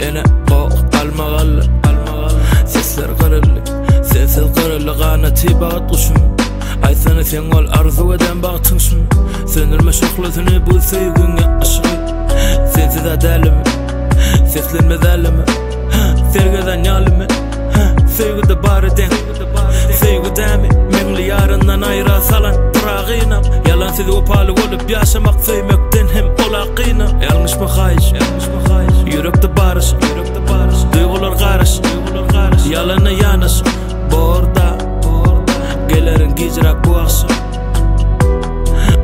Ene qoq almagalı sesler qarıllı sensiz qarıllı gana tibat quşum Aysana sen ol arzu eden bağıtınsın Sönülme şoklasını bu sevgine aşığı Sensiz adalimi seslenmez alimi Sevgiden yalimi Sevgide bari den Sevgide mi Menli yarından ayıra salan Bırağıyna Yalan sizi opalı olup yaşamak Sevmekten hem olaqıyna Yanlış mı hayiş Yürekte barış Duygular qarış Yalana yanış Borda Gelerin giycirak bu akşam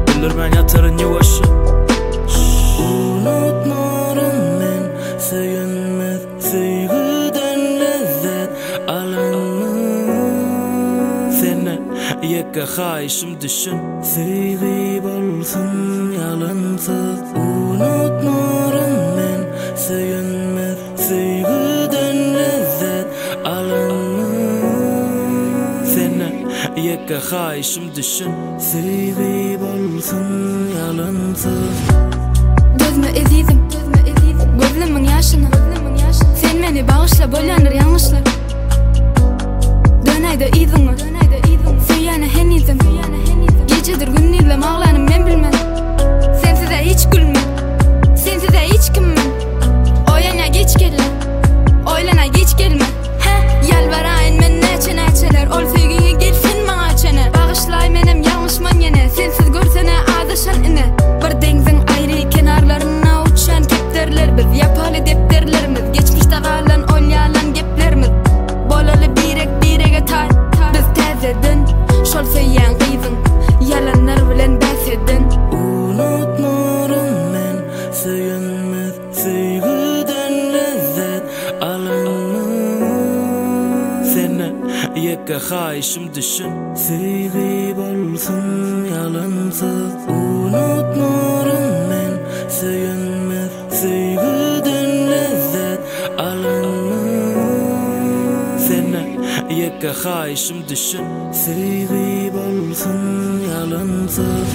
Bildirmen yatırın yuvaşı Unutmarım ben Söyünmez sevgiden lezzet alanı Sene yekka hayışım düşün Sevgi olsun yalansız Unutmarım ben Söyünmez sevgiden lezzet alanı Sene yekka hayışım düşün Sevgi olsun yalansız Gözme ezizim Gözlümün yaşını Sen beni bağışla boyanır yanlışlar Dönayda izini Süyyane henizim Gecedir günnizle ağlanım men bilmem Sensize hiç gülmem Sensize hiç kimmen Oyana geç gelle Oylana geç gelme Yalvarayın men neçeler Ol sevgini gelsin bana çene Bağışlay menem yanlışman yine Sensiz görsene adaşan ine Bir dengizin ayrı kenarlarına uçan kepterler Biz yapalı defterlerimiz Geçmişte kalan olyalan geplerimiz Bolalı birege tay Biz tezedin Şol söyleyen kıydın Yalanlar bilen bahsedin Unutmarım ben Söyünmez sevgiden lezzet alanı Sene yekka hayışım düşün Sevgi olsun yalansız Unutmarım ben Söyünmez sevgiden lezzet alanı Sene yekka hayışım düşün Sevgi olsun yalansız